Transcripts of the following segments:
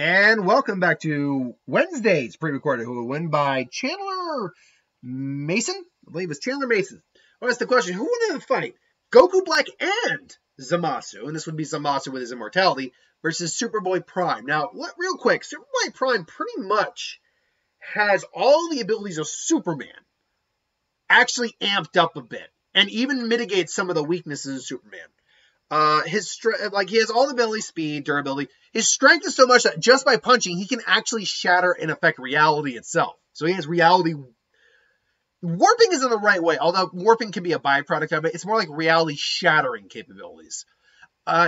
And welcome back to Wednesday's pre-recorded Who Will Win by Chandler Mason. I believe it's Chandler Mason. Well, that's the question. Who would win the fight? Goku Black and Zamasu, and this would be Zamasu with his immortality, versus Superboy Prime. Now, real quick, Superboy Prime pretty much has all the abilities of Superman, actually amped up a bit, and even mitigates some of the weaknesses of Superman. He has all the ability, speed, durability. His strength is so much that just by punching, he can actually shatter and affect reality itself. So he has reality. Warping isn't the right way, although warping can be a byproduct of it. It's more like reality shattering capabilities.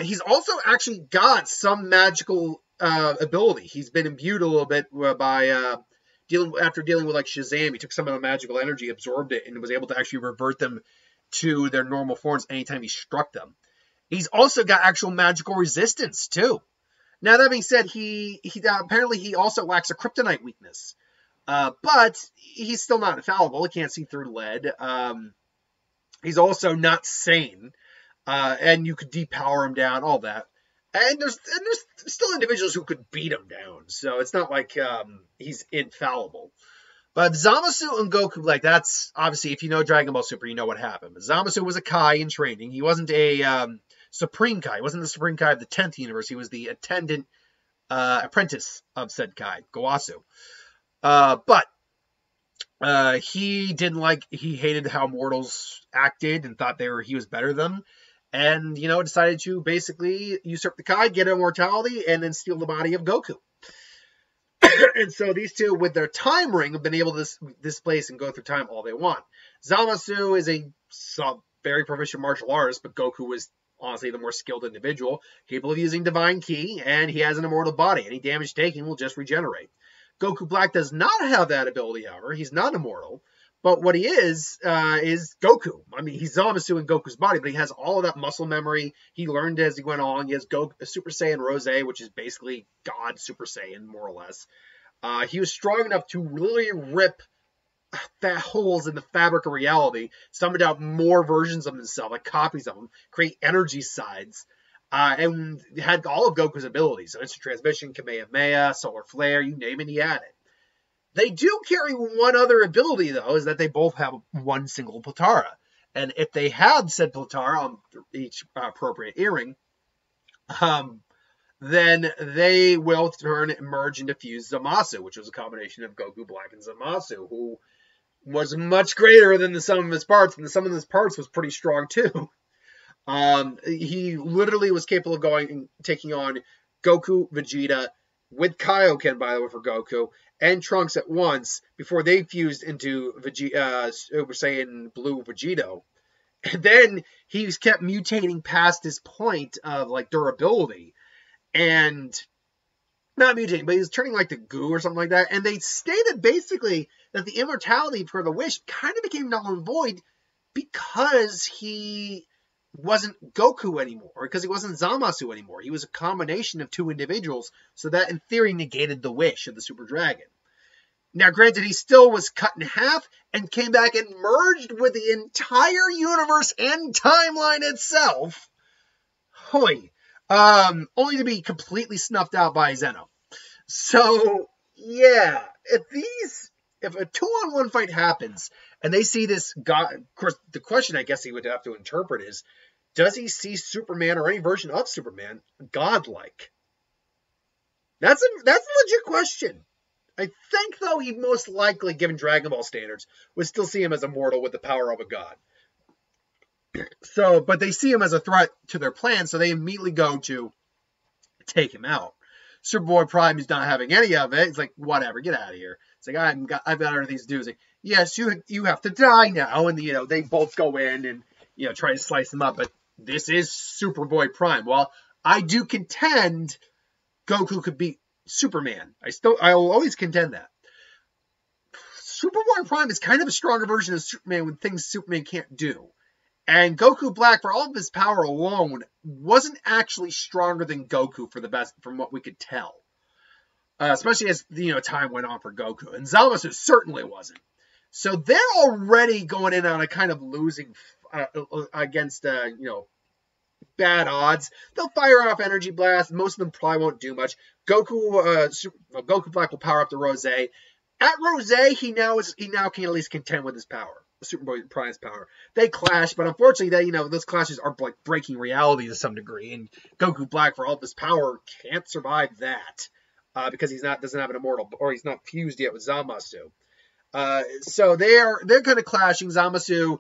He's also actually got some magical ability. He's been imbued a little bit by after dealing with like Shazam. He took some of the magical energy, absorbed it, and was able to actually revert them to their normal forms anytime he struck them. He's also got actual magical resistance, too. Now, that being said, he apparently he also lacks a kryptonite weakness. But he's still not infallible. He can't see through lead. He's also not sane. And you could depower him down, all that. And there's still individuals who could beat him down. So it's not like he's infallible. But Zamasu and Goku, like, that's obviously, if you know Dragon Ball Super, you know what happened. But Zamasu was a Kai in training. He wasn't a Supreme Kai. He wasn't the Supreme Kai of the 10th universe. He was the attendant apprentice of said Kai, Gowasu. But he hated how mortals acted and thought he was better than them. And, decided to basically usurp the Kai, get immortality, and then steal the body of Goku. And so these two, with their time ring, have been able to displace and go through time all they want. Zamasu is a very proficient martial artist, but Goku is honestly the more skilled individual, capable of using divine ki, and he has an immortal body. Any damage taken will just regenerate. Goku Black does not have that ability, however. He's not immortal, but what he is Goku. I mean, he's Zamasu in Goku's body, but he has all of that muscle memory. He learned as he went on. He has Super Saiyan Rose, which is basically God Super Saiyan, more or less. He was strong enough to really rip fat holes in the fabric of reality, summon out more versions of himself, like copies of him, create energy sides, and had all of Goku's abilities. So instant transmission, Kamehameha, solar flare, you name it, he had it. They do carry one other ability, though, is that they both have one single Potara. And if they had said Potara on each appropriate earring, then they will merge and fuse Zamasu, which was a combination of Goku Black and Zamasu, who was much greater than the sum of his parts, and the sum of his parts was pretty strong, too. He literally was capable of taking on Goku, Vegeta, with Kaioken, by the way, for Goku, and Trunks at once, before they fused into Super Saiyan Blue Vegito. And then he kept mutating past his point of, like, durability. And not mutating, but he was turning like the goo or something like that. And they stated basically that the immortality for the wish kind of became null and void because he wasn't Goku anymore, because he wasn't Zamasu anymore. He was a combination of two individuals, so that in theory negated the wish of the Super Dragon. Now, granted, he still was cut in half and came back and merged with the entire universe and timeline itself. Hoy. Only to be completely snuffed out by Zeno. So, yeah, if a 2-on-1 fight happens, and they see this God, of course, the question I guess he would have to interpret is, does he see Superman or any version of Superman godlike? That's a legit question. I think, though, he most likely, given Dragon Ball standards, would still see him as immortal with the power of a god. So, but they see him as a threat to their plan, so they immediately go to take him out. Superboy Prime is not having any of it. He's like, whatever, get out of here. It's like, I've got other things to do. He's like, yes, you have to die now. And, they both go in and, try to slice him up. But this is Superboy Prime. Well, I do contend Goku could beat Superman. I'll always contend that. Superboy Prime is kind of a stronger version of Superman with things Superman can't do. And Goku Black, for all of his power alone, wasn't actually stronger than Goku for the best, from what we could tell. Especially as, time went on for Goku. And Zamasu certainly wasn't. So they're already going in on a kind of losing against, bad odds. They'll fire off energy blasts. Most of them probably won't do much. Goku Black will power up the Rose. At Rose, he now can at least contend with his power, Superboy Prime's power. They clash, but unfortunately, those clashes are like breaking reality to some degree. And Goku Black, for all of his power, can't survive that because doesn't have an immortal, or he's not fused yet with Zamasu. So they're kind of clashing. Zamasu,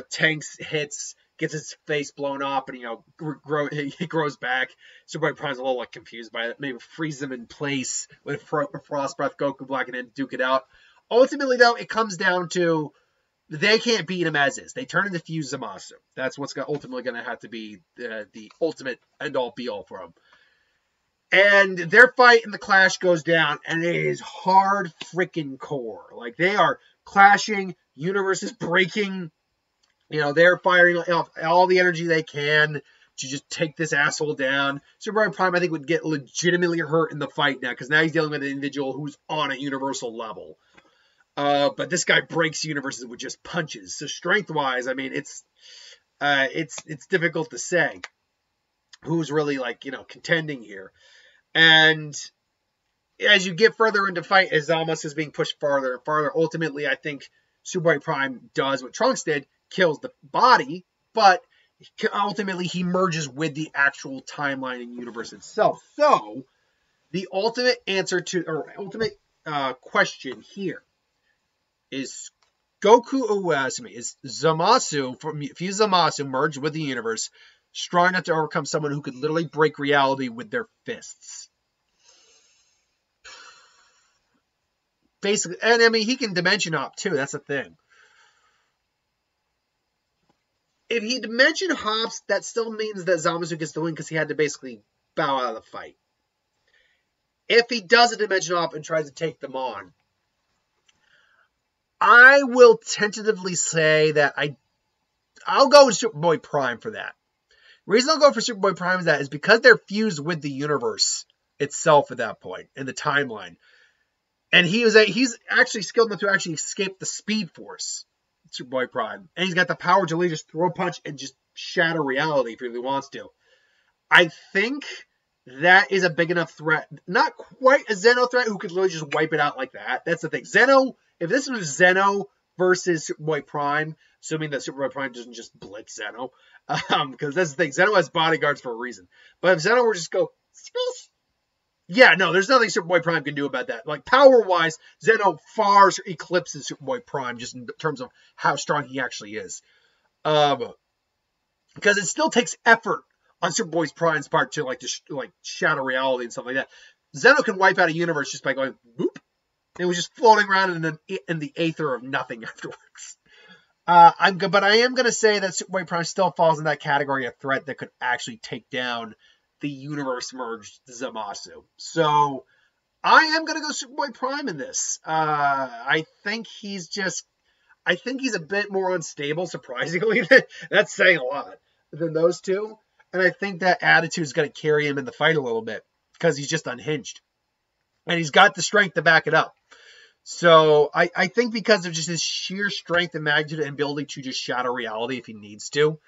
tanks, hits, gets his face blown up, and he grows back. Superboy Prime's a little confused by it. Maybe freeze him in place with Frost Breath, Goku Black, and then duke it out. Ultimately, though, it comes down to they can't beat him as is. They turn into fuse Zamasu. That's what's ultimately going to have to be the ultimate end-all be-all for him. And their fight and the clash goes down, and it is hard freaking core. Like, they are clashing, universe is breaking. They're firing off all the energy they can to just take this asshole down. Superboy Prime, I think, would get legitimately hurt in the fight now, because now he's dealing with an individual who's on a universal level. But this guy breaks universes with just punches. So strength-wise, I mean, it's difficult to say who's really, contending here. And as you get further into fight, as Zamasu is being pushed farther and farther, ultimately, I think Superboy Prime does what Trunks did, kills the body, but ultimately he merges with the actual timeline and universe itself. So, the ultimate answer to, or ultimate question here is is Zamasu, fuse Zamasu, merge with the universe, strong enough to overcome someone who could literally break reality with their fists. Basically, and I mean, he can dimension hop too, that's the thing. If he dimension hops, that still means that Zamasu gets the win because he had to basically bow out of the fight. If he does a dimension hop and tries to take them on, I will tentatively say that I'll go with Superboy Prime for that. The reason I'll go for Superboy Prime is because they're fused with the universe itself at that point in the timeline. And he's actually skilled enough to actually escape the Speed Force, Superboy Prime. And he's got the power to just throw a punch and just shatter reality if he really wants to. I think that is a big enough threat. Not quite a Zeno threat who could literally just wipe it out like that. That's the thing. Zeno, if this was Zeno versus Superboy Prime, assuming that Superboy Prime doesn't just blitz Zeno, because that's the thing. Zeno has bodyguards for a reason. But if Zeno were just go, space, yeah, no, there's nothing Superboy Prime can do about that. Like, power-wise, Zeno far eclipses Superboy Prime just in terms of how strong he actually is. Because it still takes effort on Superboy Prime's part to shatter reality and stuff like that. Zeno can wipe out a universe just by going boop. It was just floating around in the aether of nothing afterwards. But I am going to say that Superboy Prime still falls in that category of threat that could actually take down the universe merged Zamasu. So I am going to go Superboy Prime in this. I think he's a bit more unstable, surprisingly. That's saying a lot than those two. And I think that attitude is going to carry him in the fight a little bit because he's just unhinged. And he's got the strength to back it up. So I think because of just his sheer strength and magnitude and ability to just shatter reality if he needs to,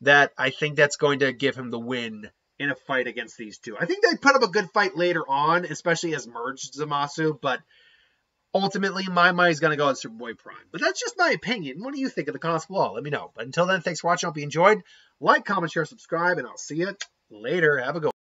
that I think that's going to give him the win in a fight against these two. I think they put up a good fight later on, especially as merged Zamasu, but ultimately my mind is going to go on Superboy Prime. But that's just my opinion. What do you think in the comments below? Let me know. But until then, thanks for watching. I hope you enjoyed. Like, comment, share, subscribe, and I'll see you later. Have a good one.